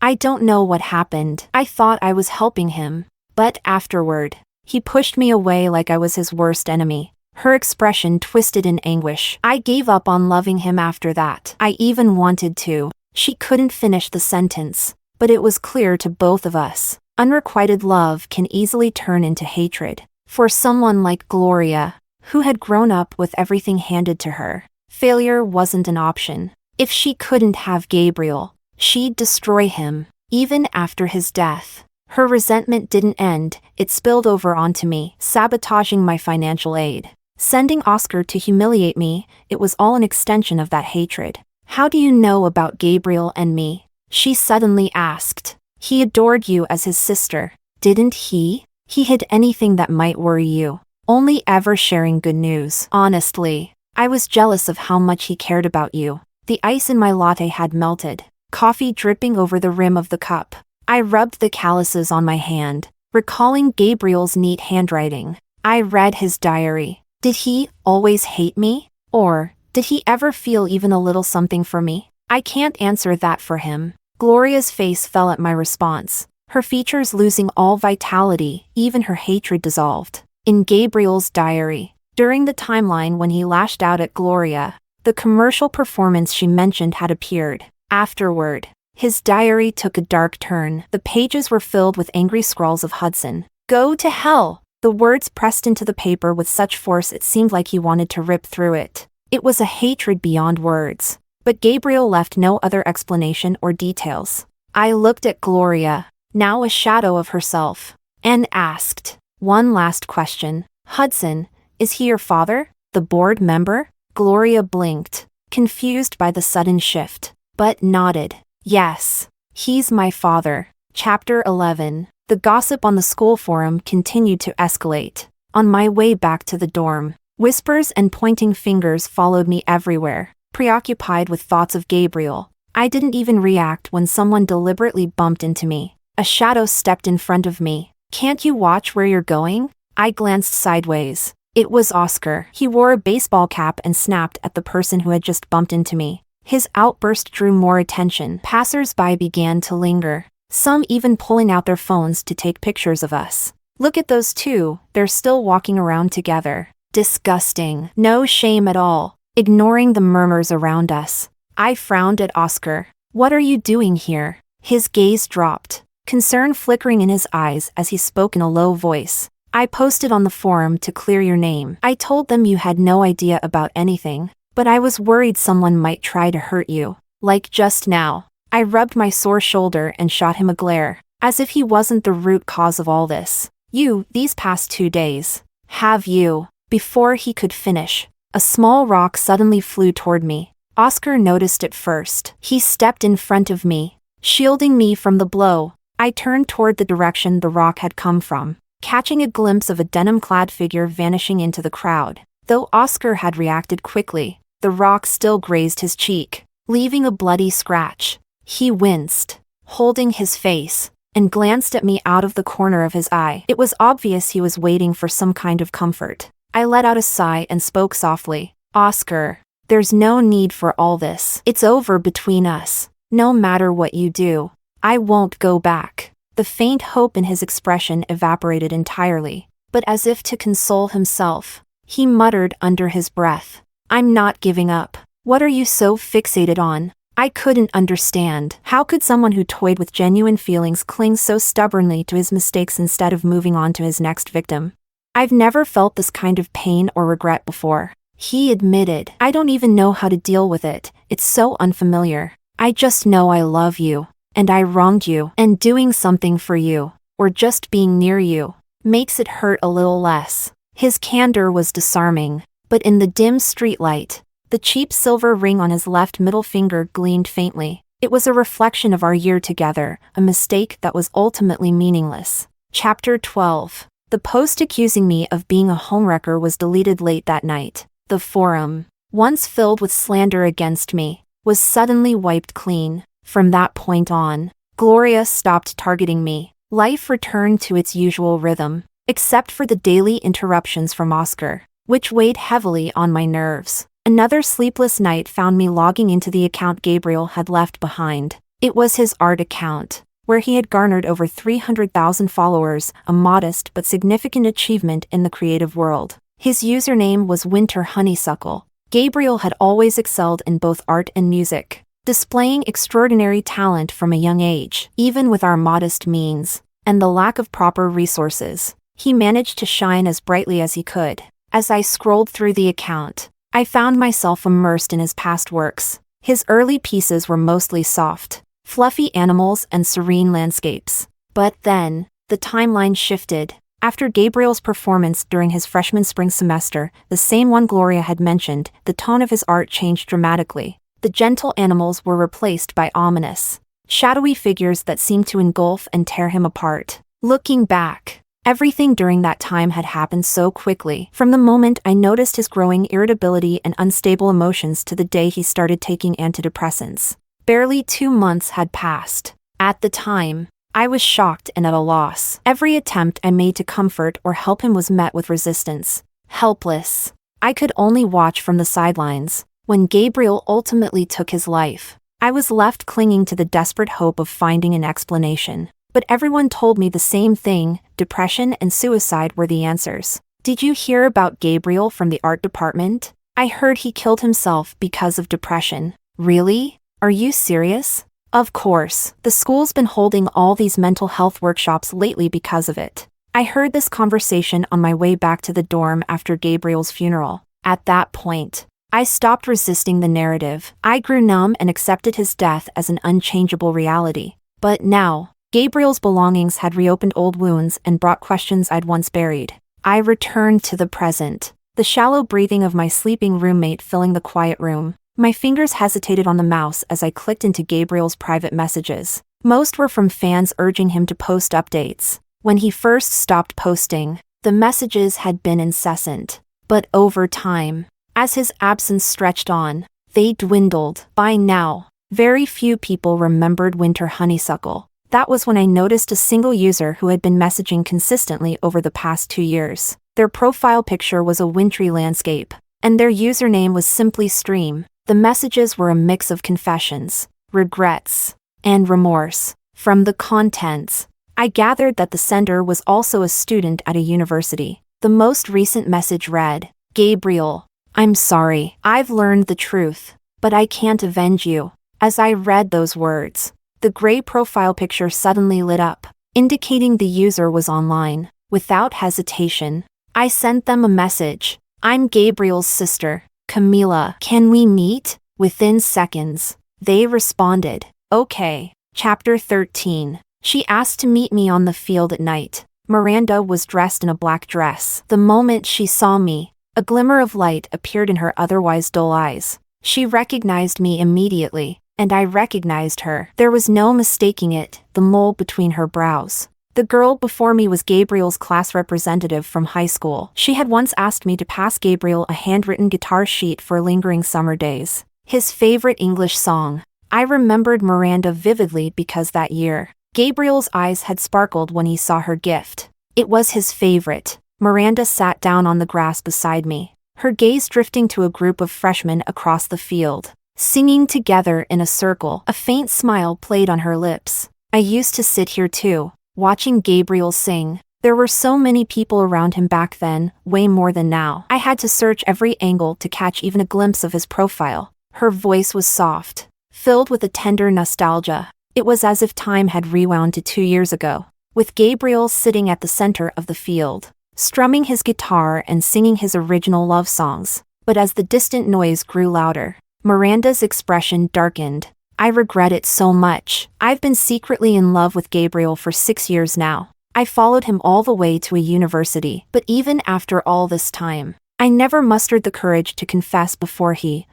I don't know what happened. I thought I was helping him, but afterward, he pushed me away like I was his worst enemy. Her expression twisted in anguish. I gave up on loving him after that. I even wanted to. She couldn't finish the sentence, but it was clear to both of us. Unrequited love can easily turn into hatred. For someone like Gloria, who had grown up with everything handed to her, failure wasn't an option. If she couldn't have Gabriel, she'd destroy him. Even after his death, her resentment didn't end. It spilled over onto me, sabotaging my financial aid. Sending Oscar to humiliate me, it was all an extension of that hatred. How do you know about Gabriel and me? She suddenly asked. He adored you as his sister, didn't he? He hid anything that might worry you, only ever sharing good news. Honestly, I was jealous of how much he cared about you. The ice in my latte had melted, coffee dripping over the rim of the cup. I rubbed the calluses on my hand, recalling Gabriel's neat handwriting. I read his diary. Did he always hate me? Or did he ever feel even a little something for me? I can't answer that for him. Gloria's face fell at my response, her features losing all vitality, even her hatred dissolved. In Gabriel's diary, during the timeline when he lashed out at Gloria, the commercial performance she mentioned had appeared. Afterward, his diary took a dark turn. The pages were filled with angry scrawls of Hudson. Go to hell! The words pressed into the paper with such force it seemed like he wanted to rip through it. It was a hatred beyond words. But Gabriel left no other explanation or details. I looked at Gloria, now a shadow of herself, and asked one last question. Hudson, is he your father? The board member? Gloria blinked, confused by the sudden shift, but nodded. Yes, he's my father. Chapter 11. The gossip on the school forum continued to escalate. On my way back to the dorm, whispers and pointing fingers followed me everywhere. Preoccupied with thoughts of Gabriel, I didn't even react when someone deliberately bumped into me. A shadow stepped in front of me. Can't you watch where you're going? I glanced sideways. It was Oscar. He wore a baseball cap and snapped at the person who had just bumped into me. His outburst drew more attention. Passers-by began to linger, some even pulling out their phones to take pictures of us. Look at those two, they're still walking around together. Disgusting. No shame at all. Ignoring the murmurs around us, I frowned at Oscar. What are you doing here? His gaze dropped, concern flickering in his eyes as he spoke in a low voice. I posted on the forum to clear your name. I told them you had no idea about anything, but I was worried someone might try to hurt you. Like just now. I rubbed my sore shoulder and shot him a glare, as if he wasn't the root cause of all this. You, these past 2 days. Have you? Before he could finish, a small rock suddenly flew toward me. Oscar noticed it first. He stepped in front of me, shielding me from the blow. I turned toward the direction the rock had come from, catching a glimpse of a denim-clad figure vanishing into the crowd. Though Oscar had reacted quickly, the rock still grazed his cheek, leaving a bloody scratch. He winced, holding his face, and glanced at me out of the corner of his eye. It was obvious he was waiting for some kind of comfort. I let out a sigh and spoke softly. Oscar, there's no need for all this. It's over between us. No matter what you do, I won't go back. The faint hope in his expression evaporated entirely, but as if to console himself, He muttered under his breath. I'm not giving up. What are you so fixated on? I couldn't understand. How could someone who toyed with genuine feelings cling so stubbornly to his mistakes instead of moving on to his next victim? I've never felt this kind of pain or regret before. He admitted. I don't even know how to deal with it. It's so unfamiliar. I just know I love you, and I wronged you, and doing something for you, or just being near you, makes it hurt a little less. His candor was disarming, but in the dim streetlight, the cheap silver ring on his left middle finger gleamed faintly. It was a reflection of our year together, a mistake that was ultimately meaningless. Chapter 12. The post accusing me of being a homewrecker was deleted late that night. The forum, once filled with slander against me, was suddenly wiped clean. From that point on, Gloria stopped targeting me. Life returned to its usual rhythm, except for the daily interruptions from Oscar, which weighed heavily on my nerves. Another sleepless night found me logging into the account Gabriel had left behind. It was his art account, where he had garnered over 300,000 followers, a modest but significant achievement in the creative world. His username was Winter Honeysuckle. Gabriel had always excelled in both art and music, displaying extraordinary talent from a young age. Even with our modest means, and the lack of proper resources, he managed to shine as brightly as he could. As I scrolled through the account, I found myself immersed in his past works. His early pieces were mostly soft, fluffy animals and serene landscapes. But then, the timeline shifted. After Gabriel's performance during his freshman spring semester, the same one Gloria had mentioned, the tone of his art changed dramatically. The gentle animals were replaced by ominous, shadowy figures that seemed to engulf and tear him apart. Looking back, everything during that time had happened so quickly. From the moment I noticed his growing irritability and unstable emotions to the day he started taking antidepressants. Barely 2 months had passed. At the time, I was shocked and at a loss. Every attempt I made to comfort or help him was met with resistance. Helpless, I could only watch from the sidelines. When Gabriel ultimately took his life, I was left clinging to the desperate hope of finding an explanation. But everyone told me the same thing: depression and suicide were the answers. Did you hear about Gabriel from the art department? I heard he killed himself because of depression. Really? Are you serious? Of course, the school's been holding all these mental health workshops lately because of it. I heard this conversation on my way back to the dorm after Gabriel's funeral. At that point, I stopped resisting the narrative. I grew numb and accepted his death as an unchangeable reality. But now, Gabriel's belongings had reopened old wounds and brought questions I'd once buried. I returned to the present, the shallow breathing of my sleeping roommate filling the quiet room. My fingers hesitated on the mouse as I clicked into Gabriel's private messages. Most were from fans urging him to post updates. When he first stopped posting, the messages had been incessant. But over time, as his absence stretched on, they dwindled. By now, very few people remembered Winter Honeysuckle. That was when I noticed a single user who had been messaging consistently over the past 2 years. Their profile picture was a wintry landscape, and their username was simply Stream. The messages were a mix of confessions, regrets, and remorse. From the contents, I gathered that the sender was also a student at a university. The most recent message read, "Gabriel, I'm sorry. I've learned the truth, but I can't avenge you." As I read those words, the gray profile picture suddenly lit up, indicating the user was online. Without hesitation, I sent them a message. "I'm Gabriel's sister, Camila. Can we meet?" Within seconds, they responded, "Okay." Chapter 13. She asked to meet me on the field at night. Miranda was dressed in a black dress. The moment she saw me, a glimmer of light appeared in her otherwise dull eyes. She recognized me immediately, and I recognized her. There was no mistaking it, the mole between her brows. The girl before me was Gabriel's class representative from high school. She had once asked me to pass Gabriel a handwritten guitar sheet for lingering summer days. His favorite English song. I remembered Miranda vividly because that year, Gabriel's eyes had sparkled when he saw her gift. It was his favorite. Miranda sat down on the grass beside me, her gaze drifting to a group of freshmen across the field, singing together in a circle. A faint smile played on her lips. I used to sit here too, watching Gabriel sing. There were so many people around him back then, way more than now. I had to search every angle to catch even a glimpse of his profile. Her voice was soft, filled with a tender nostalgia. It was as if time had rewound to 2 years ago, with Gabriel sitting at the center of the field, strumming his guitar and singing his original love songs. But as the distant noise grew louder, Miranda's expression darkened. I regret it so much. I've been secretly in love with Gabriel for 6 years now. I followed him all the way to a university, but even after all this time, I never mustered the courage to confess before he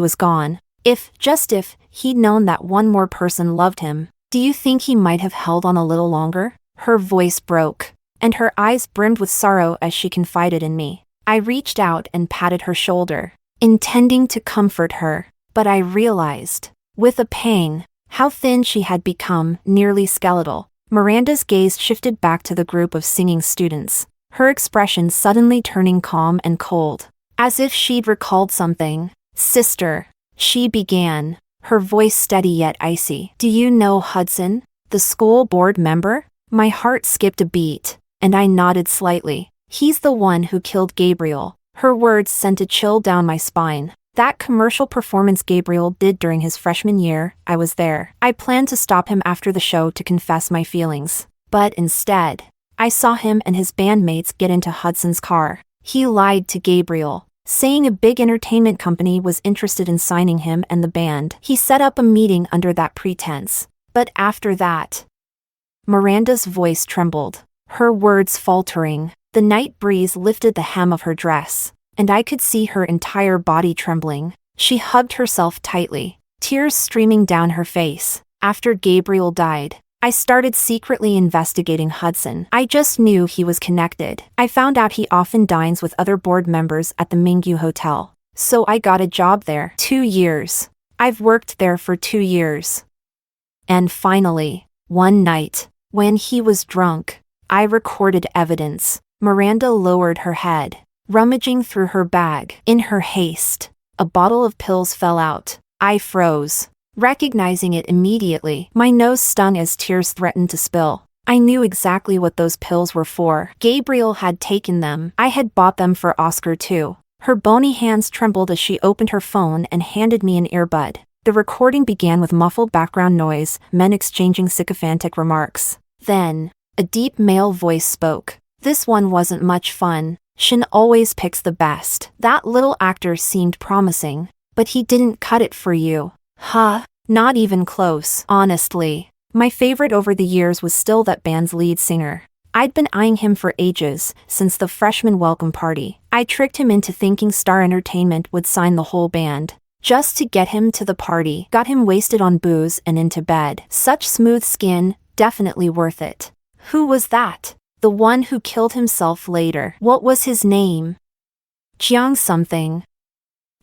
was gone. Just if, he'd known that one more person loved him, do you think he might have held on a little longer? Her voice broke, and her eyes brimmed with sorrow as she confided in me. I reached out and patted her shoulder, intending to comfort her, but I realized, with a pang, how thin she had become, nearly skeletal. Miranda's gaze shifted back to the group of singing students, her expression suddenly turning calm and cold, as if she'd recalled something. "Sister," she began, her voice steady yet icy. "Do you know Hudson, the school board member?" My heart skipped a beat, and I nodded slightly. "He's the one who killed Gabriel." Her words sent a chill down my spine. That commercial performance Gabriel did during his freshman year, I was there. I planned to stop him after the show to confess my feelings. But instead, I saw him and his bandmates get into Hudson's car. He lied to Gabriel, saying a big entertainment company was interested in signing him and the band. He set up a meeting under that pretense. But after that, Miranda's voice trembled, her words faltering. The night breeze lifted the hem of her dress, and I could see her entire body trembling. She hugged herself tightly, tears streaming down her face. After Gabriel died, I started secretly investigating Hudson. I just knew he was connected. I found out he often dines with other board members at the Mingyu Hotel. So I got a job there. 2 years. I've worked there for 2 years. And finally, one night, when he was drunk, I recorded evidence. Miranda lowered her head, rummaging through her bag. In her haste, a bottle of pills fell out. I froze, recognizing it immediately. My nose stung as tears threatened to spill. I knew exactly what those pills were for. Gabriel had taken them. I had bought them for Oscar too. Her bony hands trembled as she opened her phone and handed me an earbud. The recording began with muffled background noise, men exchanging sycophantic remarks. Then, a deep male voice spoke. "This one wasn't much fun. Shin always picks the best. That little actor seemed promising, but he didn't cut it for you. Huh? Not even close." Honestly, my favorite over the years was still that band's lead singer. I'd been eyeing him for ages, since the freshman welcome party. I tricked him into thinking Star Entertainment would sign the whole band, just to get him to the party. Got him wasted on booze and into bed. Such smooth skin, definitely worth it. Who was that? The one who killed himself later. What was his name? Jiang something.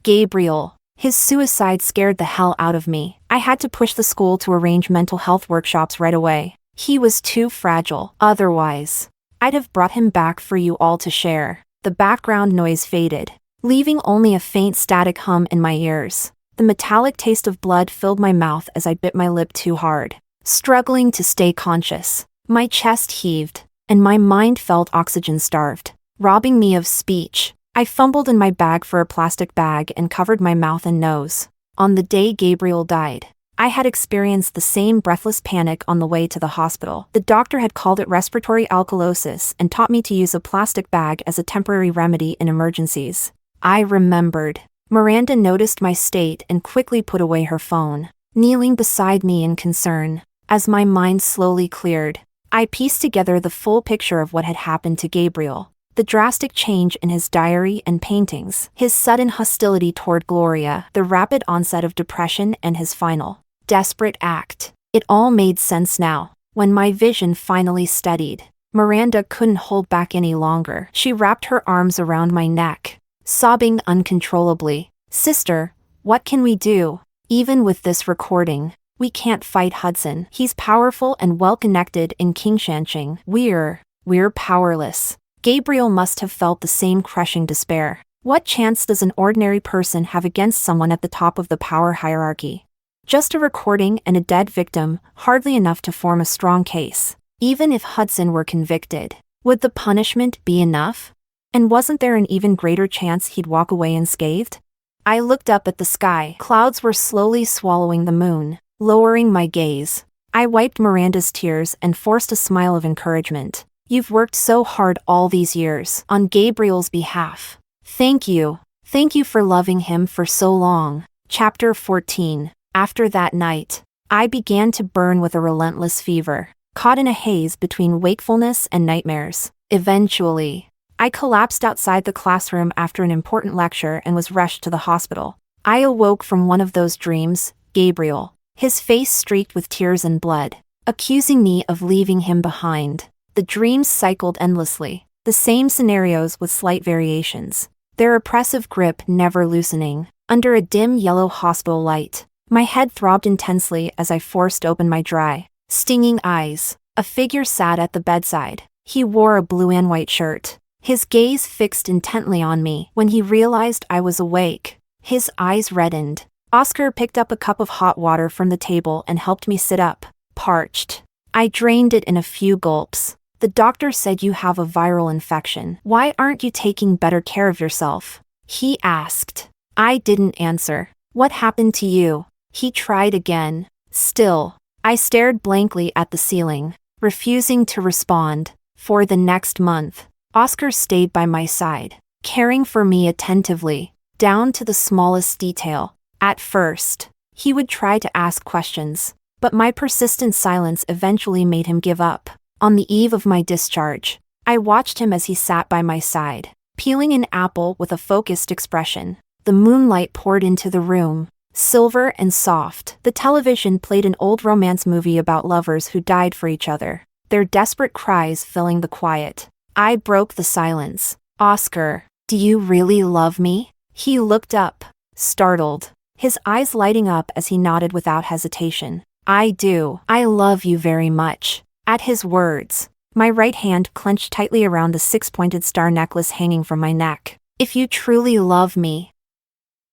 Gabriel. His suicide scared the hell out of me. I had to push the school to arrange mental health workshops right away. He was too fragile. Otherwise, I'd have brought him back for you all to share. The background noise faded, leaving only a faint static hum in my ears. The metallic taste of blood filled my mouth as I bit my lip too hard. Struggling to stay conscious, my chest heaved, and my mind felt oxygen-starved, robbing me of speech. I fumbled in my bag for a plastic bag and covered my mouth and nose. On the day Gabriel died, I had experienced the same breathless panic on the way to the hospital. The doctor had called it respiratory alkalosis and taught me to use a plastic bag as a temporary remedy in emergencies. I remembered. Miranda noticed my state and quickly put away her phone, kneeling beside me in concern. As my mind slowly cleared, I pieced together the full picture of what had happened to Gabriel. The drastic change in his diary and paintings, his sudden hostility toward Gloria, the rapid onset of depression, and his final, desperate act. It all made sense now. When my vision finally steadied, Miranda couldn't hold back any longer. She wrapped her arms around my neck, sobbing uncontrollably. "Sister, what can we do? Even with this recording, we can't fight Hudson. He's powerful and well-connected in Kingshanshing. We're powerless." Gabriel must have felt the same crushing despair. What chance does an ordinary person have against someone at the top of the power hierarchy? Just a recording and a dead victim, hardly enough to form a strong case. Even if Hudson were convicted, Would the punishment be enough? And wasn't there an even greater chance he'd walk away unscathed? I looked up at the sky. Clouds were slowly swallowing the moon, lowering my gaze. I wiped Miranda's tears and forced a smile of encouragement. You've worked so hard all these years, on Gabriel's behalf. Thank you. Thank you for loving him for so long. Chapter 14. After that night, I began to burn with a relentless fever, caught in a haze between wakefulness and nightmares. Eventually, I collapsed outside the classroom after an important lecture and was rushed to the hospital. I awoke from one of those dreams, Gabriel, his face streaked with tears and blood, accusing me of leaving him behind. The dreams cycled endlessly, the same scenarios with slight variations, their oppressive grip never loosening. Under a dim yellow hospital light, my head throbbed intensely as I forced open my dry, stinging eyes. A figure sat at the bedside. He wore a blue and white shirt, his gaze fixed intently on me. When he realized I was awake, his eyes reddened. Oscar picked up a cup of hot water from the table and helped me sit up, parched. I drained it in a few gulps. The doctor said you have a viral infection. Why aren't you taking better care of yourself? He asked. I didn't answer. What happened to you? He tried again. Still, I stared blankly at the ceiling, refusing to respond. For the next month, Oscar stayed by my side, caring for me attentively, down to the smallest detail. At first, he would try to ask questions, but my persistent silence eventually made him give up. On the eve of my discharge, I watched him as he sat by my side, peeling an apple with a focused expression. The moonlight poured into the room, silver and soft. The television played an old romance movie about lovers who died for each other, their desperate cries filling the quiet. I broke the silence. Oscar, do you really love me? He looked up, startled, his eyes lighting up as he nodded without hesitation. I do. I love you very much. At his words, my right hand clenched tightly around the six-pointed star necklace hanging from my neck. If you truly love me,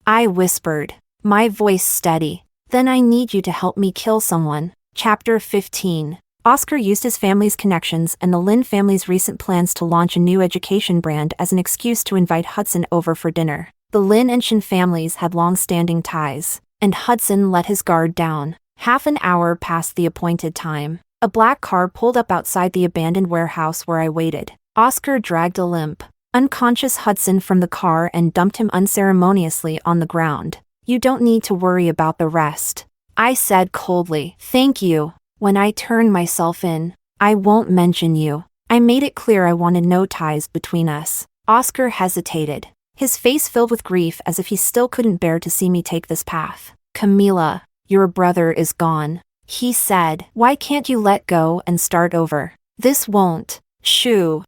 I whispered, my voice steady, then I need you to help me kill someone. Chapter 15. Oscar used his family's connections and the Lin family's recent plans to launch a new education brand as an excuse to invite Hudson over for dinner. The Lin and Shin families had long-standing ties, and Hudson let his guard down. Half an hour past the appointed time, a black car pulled up outside the abandoned warehouse where I waited. Oscar dragged a limp, unconscious Hudson from the car and dumped him unceremoniously on the ground. You don't need to worry about the rest, I said coldly. Thank you. When I turn myself in, I won't mention you. I made it clear I wanted no ties between us. Oscar hesitated, his face filled with grief as if he still couldn't bear to see me take this path. Camila, your brother is gone, he said. Why can't you let go and start over? This won't. Shoo.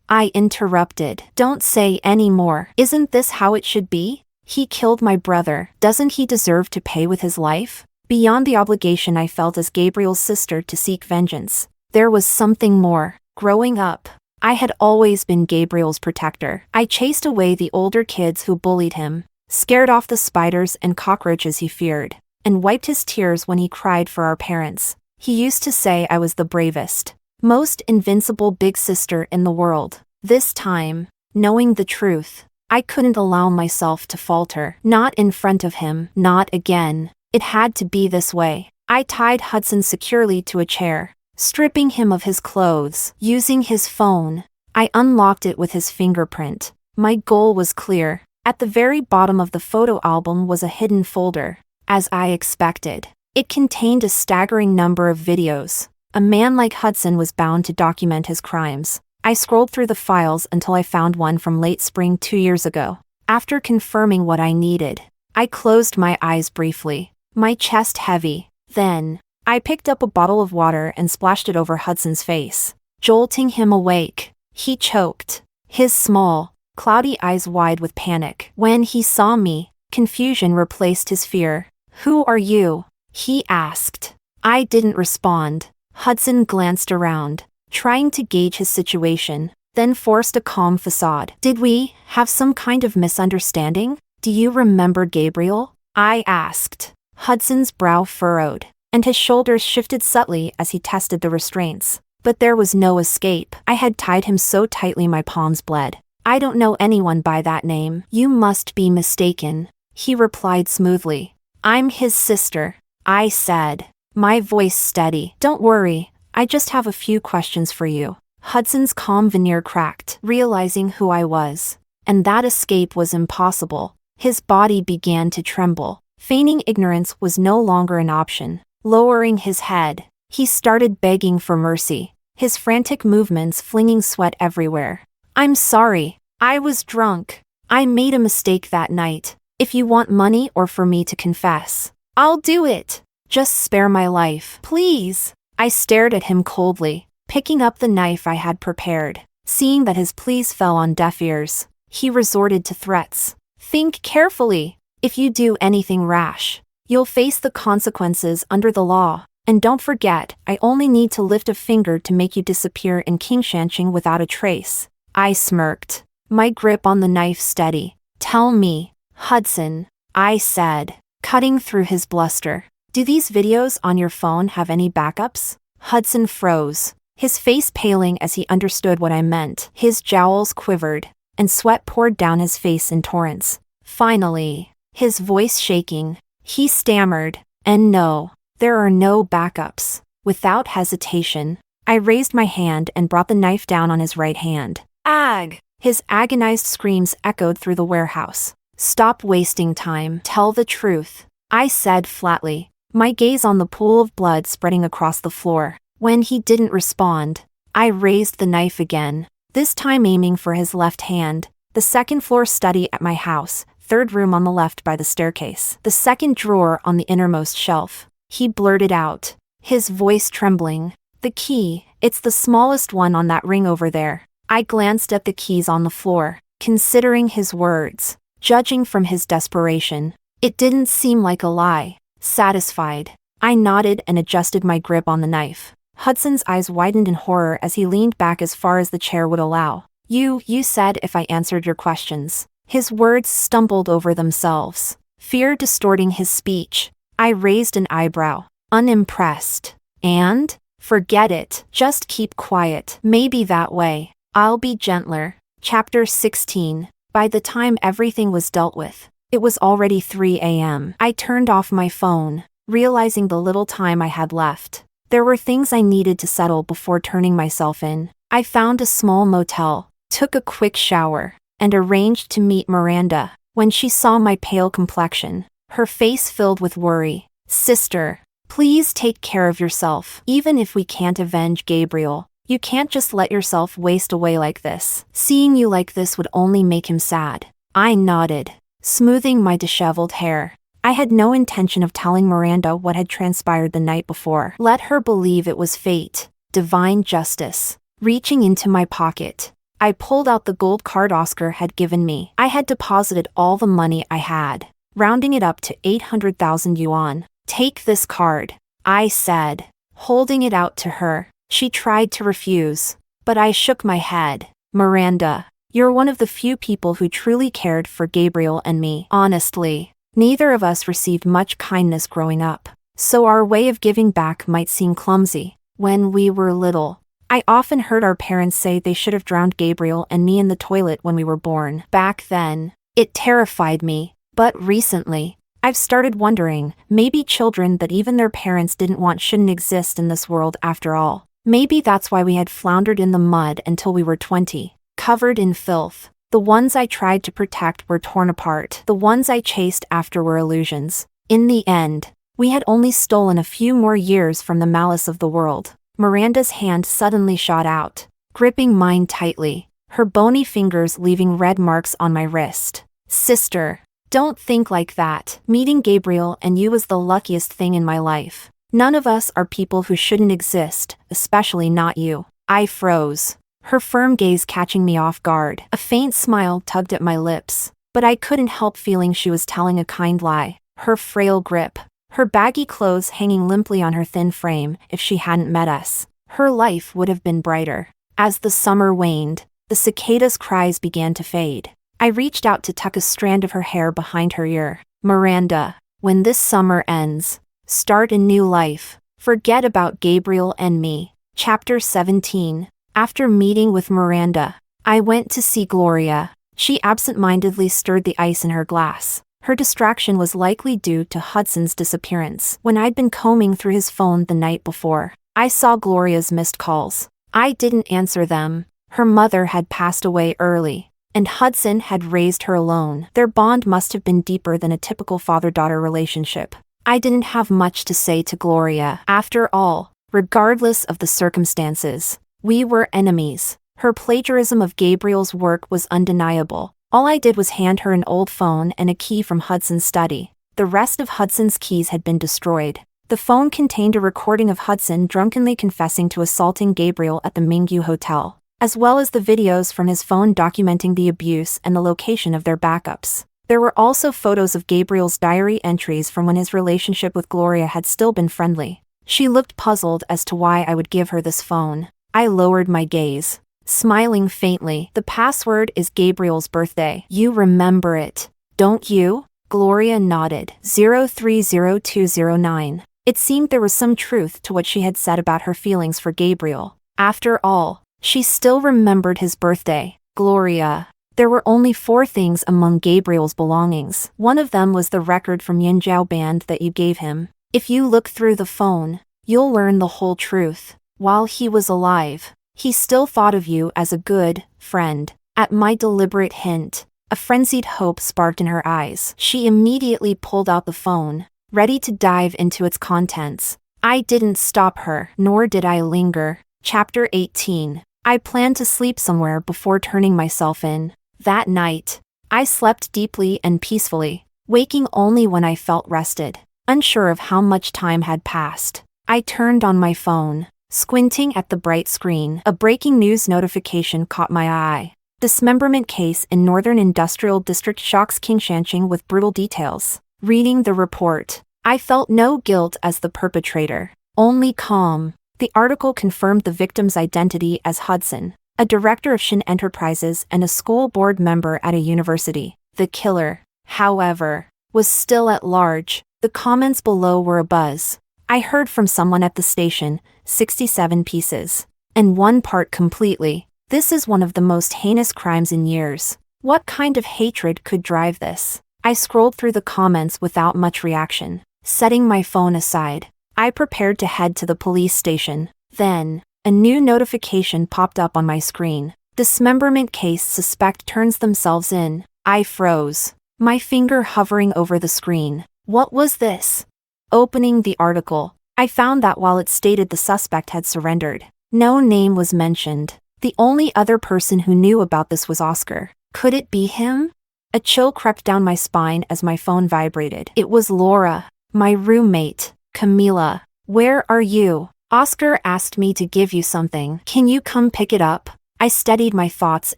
I interrupted. Don't say any more. Isn't this how it should be? He killed my brother. Doesn't he deserve to pay with his life? Beyond the obligation I felt as Gabriel's sister to seek vengeance, there was something more. Growing up, I had always been Gabriel's protector. I chased away the older kids who bullied him, scared off the spiders and cockroaches he feared, and wiped his tears when he cried for our parents. He used to say I was the bravest, most invincible big sister in the world. This time, knowing the truth, I couldn't allow myself to falter. Not in front of him, not again. It had to be this way. I tied Hudson securely to a chair, stripping him of his clothes. Using his phone, I unlocked it with his fingerprint. My goal was clear. At the very bottom of the photo album was a hidden folder. As I expected, it contained a staggering number of videos. A man like Hudson was bound to document his crimes. I scrolled through the files until I found one from late spring 2 years ago. After confirming what I needed, I closed my eyes briefly, my chest heavy. Then, I picked up a bottle of water and splashed it over Hudson's face, jolting him awake. He choked, his small, cloudy eyes wide with panic. When he saw me, confusion replaced his fear. Who are you? He asked. I didn't respond. Hudson glanced around, trying to gauge his situation, then forced a calm facade. Did we have some kind of misunderstanding? Do you remember Gabriel? I asked. Hudson's brow furrowed, and his shoulders shifted subtly as he tested the restraints. But there was no escape. I had tied him so tightly my palms bled. "I don't know anyone by that name." "You must be mistaken," he replied smoothly. "I'm his sister," I said, my voice steady. "Don't worry, I just have a few questions for you." Hudson's calm veneer cracked, realizing who I was. And that escape was impossible. His body began to tremble. Feigning ignorance was no longer an option. Lowering his head, he started begging for mercy, his frantic movements flinging sweat everywhere. "I'm sorry. I was drunk. I made a mistake that night. If you want money or for me to confess, I'll do it. Just spare my life, please." I stared at him coldly, picking up the knife I had prepared. Seeing that his pleas fell on deaf ears, he resorted to threats. "Think carefully. If you do anything rash, you'll face the consequences under the law. And don't forget, I only need to lift a finger to make you disappear in Kingshanshing without a trace." I smirked, my grip on the knife steady. "Tell me, Hudson," I said, cutting through his bluster. "Do these videos on your phone have any backups?" Hudson froze, his face paling as he understood what I meant. His jowls quivered, and sweat poured down his face in torrents. Finally, his voice shaking, he stammered, "And no, there are no backups." Without hesitation, I raised my hand and brought the knife down on his right hand. "Ag!" His agonized screams echoed through the warehouse. "Stop wasting time. Tell the truth," I said flatly, my gaze on the pool of blood spreading across the floor. When he didn't respond, I raised the knife again, this time aiming for his left hand. "The second-floor study at my house, third room on the left by the staircase. The second drawer on the innermost shelf," he blurted out, his voice trembling. "The key, it's the smallest one on that ring over there." I glanced at the keys on the floor, considering his words, judging from his desperation. It didn't seem like a lie. Satisfied, I nodded and adjusted my grip on the knife. Hudson's eyes widened in horror as he leaned back as far as the chair would allow. You said if I answered your questions." His words stumbled over themselves, fear distorting his speech. I raised an eyebrow, unimpressed. "And? Forget it. Just keep quiet. Maybe that way I'll be gentler." Chapter 16. By the time everything was dealt with, it was already 3 a.m. I turned off my phone, realizing the little time I had left. There were things I needed to settle before turning myself in. I found a small motel, took a quick shower, and arranged to meet Miranda. When she saw my pale complexion, her face filled with worry. "Sister, please take care of yourself. Even if we can't avenge Gabriel, you can't just let yourself waste away like this. Seeing you like this would only make him sad." I nodded, smoothing my disheveled hair. I had no intention of telling Miranda what had transpired the night before. Let her believe it was fate, divine justice. Reaching into my pocket, I pulled out the gold card Oscar had given me. I had deposited all the money I had, rounding it up to 800,000 yuan. "Take this card," I said, holding it out to her. She tried to refuse, but I shook my head. "Miranda, you're one of the few people who truly cared for Gabriel and me. Honestly, neither of us received much kindness growing up, so our way of giving back might seem clumsy. When we were little, I often heard our parents say they should have drowned Gabriel and me in the toilet when we were born. Back then, it terrified me, but recently, I've started wondering, maybe children that even their parents didn't want shouldn't exist in this world after all. Maybe that's why we had floundered in the mud until we were 20, covered in filth. The ones I tried to protect were torn apart. The ones I chased after were illusions. In the end, we had only stolen a few more years from the malice of the world." Miranda's hand suddenly shot out, gripping mine tightly, her bony fingers leaving red marks on my wrist. "Sister, don't think like that. Meeting Gabriel and you was the luckiest thing in my life. None of us are people who shouldn't exist, especially not you." I froze, her firm gaze catching me off guard. A faint smile tugged at my lips, but I couldn't help feeling she was telling a kind lie. Her frail grip, her baggy clothes hanging limply on her thin frame. If she hadn't met us, her life would have been brighter. As the summer waned, the cicadas' cries began to fade. I reached out to tuck a strand of her hair behind her ear. "Miranda, when this summer ends, start a new life. Forget about Gabriel and me. Chapter 17. After meeting with Miranda, I went to see Gloria. She absent-mindedly stirred the ice in her glass. Her distraction was likely due to Hudson's disappearance. When I'd been combing through his phone the night before, I saw Gloria's missed calls. I didn't answer them. Her mother had passed away early, and Hudson had raised her alone. Their bond must have been deeper than a typical father-daughter relationship. I didn't have much to say to Gloria. After all, regardless of the circumstances, we were enemies. Her plagiarism of Gabriel's work was undeniable. All I did was hand her an old phone and a key from Hudson's study. The rest of Hudson's keys had been destroyed. The phone contained a recording of Hudson drunkenly confessing to assaulting Gabriel at the Mingyu Hotel, as well as the videos from his phone documenting the abuse and the location of their backups. There were also photos of Gabriel's diary entries from when his relationship with Gloria had still been friendly. She looked puzzled as to why I would give her this phone. I lowered my gaze, smiling faintly. The password is Gabriel's birthday. You remember it, don't you? Gloria nodded. 030209. It seemed there was some truth to what she had said about her feelings for Gabriel. After all, she still remembered his birthday. Gloria. There were only 4 things among Gabriel's belongings. One of them was the record from Yinjiao band that you gave him. If you look through the phone, you'll learn the whole truth. While he was alive, he still thought of you as a good friend. At my deliberate hint, a frenzied hope sparked in her eyes. She immediately pulled out the phone, ready to dive into its contents. I didn't stop her, nor did I linger. Chapter 18. I planned to sleep somewhere before turning myself in. That night, I slept deeply and peacefully, waking only when I felt rested. Unsure of how much time had passed, I turned on my phone, squinting at the bright screen. A breaking news notification caught my eye. Dismemberment case in Northern Industrial District shocks Qingshanqing with brutal details. Reading the report, I felt no guilt as the perpetrator, only calm. The article confirmed the victim's identity as Hudson, a director of Shin Enterprises and a school board member at a university. The killer, however, was still at large. The comments below were abuzz. I heard from someone at the station, 67 pieces, and 1 part completely. This is one of the most heinous crimes in years. What kind of hatred could drive this? I scrolled through the comments without much reaction. Setting my phone aside, I prepared to head to the police station. Then, a new notification popped up on my screen. Dismemberment case suspect turns themselves in. I froze, my finger hovering over the screen. What was this? Opening the article, I found that while it stated the suspect had surrendered, no name was mentioned. The only other person who knew about this was Oscar. Could it be him? A chill crept down my spine as my phone vibrated. It was Laura, my roommate. Camila, where are you? Oscar asked me to give you something. Can you come pick it up? I steadied my thoughts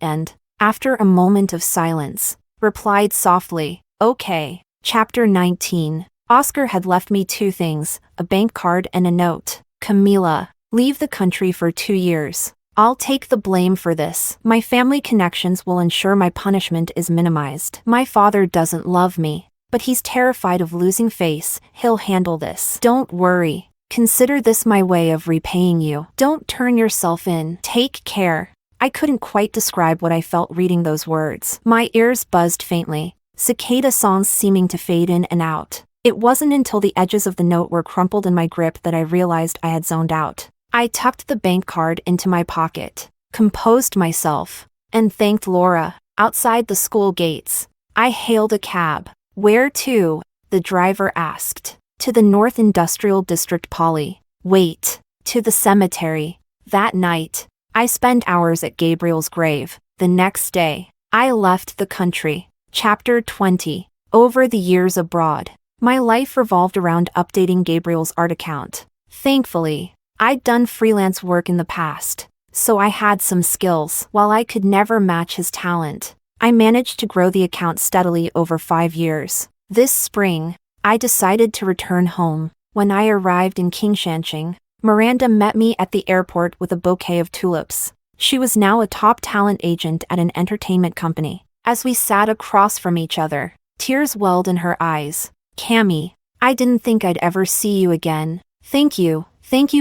and, after a moment of silence, replied softly, okay. Chapter 19. Oscar had left me 2 things, a bank card and a note. Camila, leave the country for 2 years. I'll take the blame for this. My family connections will ensure my punishment is minimized. My father doesn't love me, but he's terrified of losing face. He'll handle this. Don't worry. Consider this my way of repaying you. Don't turn yourself in. Take care. I couldn't quite describe what I felt reading those words. My ears buzzed faintly, cicada songs seeming to fade in and out. It wasn't until the edges of the note were crumpled in my grip that I realized I had zoned out. I tucked the bank card into my pocket, composed myself, and thanked Laura. Outside the school gates, I hailed a cab. Where to? The driver asked. To the North Industrial District Poly. Wait. To the cemetery. That night, I spent hours at Gabriel's grave. The next day, I left the country. Chapter 20. Over the years abroad, my life revolved around updating Gabriel's art account. Thankfully, I'd done freelance work in the past, so I had some skills. While I could never match his talent, I managed to grow the account steadily over 5 years. This spring, I decided to return home. When I arrived in Qingshanqing, Miranda met me at the airport with a bouquet of tulips. She was now a top talent agent at an entertainment company. As we sat across from each other, tears welled in her eyes. Cammy, I didn't think I'd ever see you again. Thank you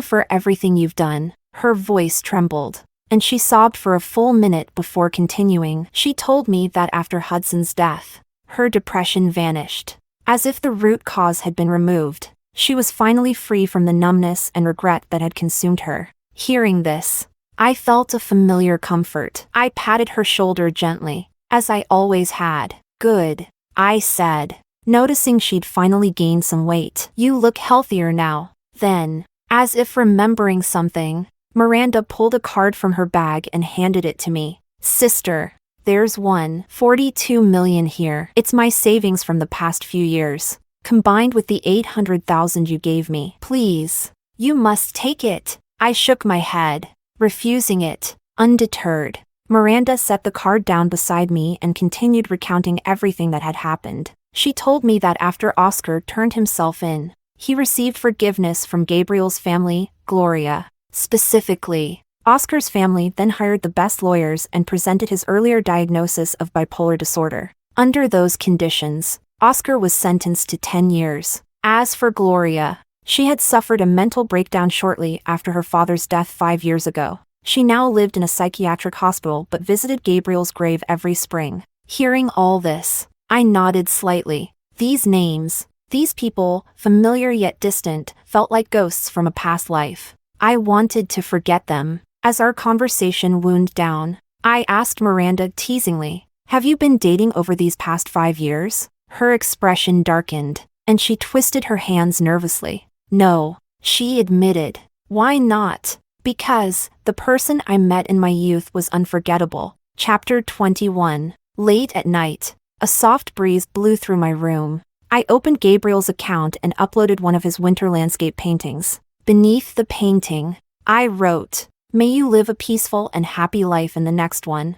for everything you've done. Her voice trembled, and she sobbed for a full minute before continuing. She told me that after Hudson's death, her depression vanished, as if the root cause had been removed. She was finally free from the numbness and regret that had consumed her. Hearing this, I felt a familiar comfort. I patted her shoulder gently, as I always had. "Good," I said, noticing she'd finally gained some weight. "You look healthier now." Then, as if remembering something, Miranda pulled a card from her bag and handed it to me. "Sister, there's $142 million here. It's my savings from the past few years, combined with the $800,000 you gave me. Please, you must take it." I shook my head, refusing it. Undeterred, Miranda set the card down beside me and continued recounting everything that had happened. She told me that after Oscar turned himself in, he received forgiveness from Gabriel's family, Gloria. Specifically, Oscar's family then hired the best lawyers and presented his earlier diagnosis of bipolar disorder. Under those conditions, Oscar was sentenced to 10 years. As for Gloria, she had suffered a mental breakdown shortly after her father's death 5 years ago. She now lived in a psychiatric hospital but visited Gabriel's grave every spring. Hearing all this, I nodded slightly. These names, these people, familiar yet distant, felt like ghosts from a past life. I wanted to forget them. As our conversation wound down, I asked Miranda teasingly, "Have you been dating over these past 5 years?" Her expression darkened, and she twisted her hands nervously. "No," she admitted. "Why not?" "Because the person I met in my youth was unforgettable." Chapter 21. Late at night, a soft breeze blew through my room. I opened Gabriel's account and uploaded one of his winter landscape paintings. Beneath the painting, I wrote, "May you live a peaceful and happy life in the next one."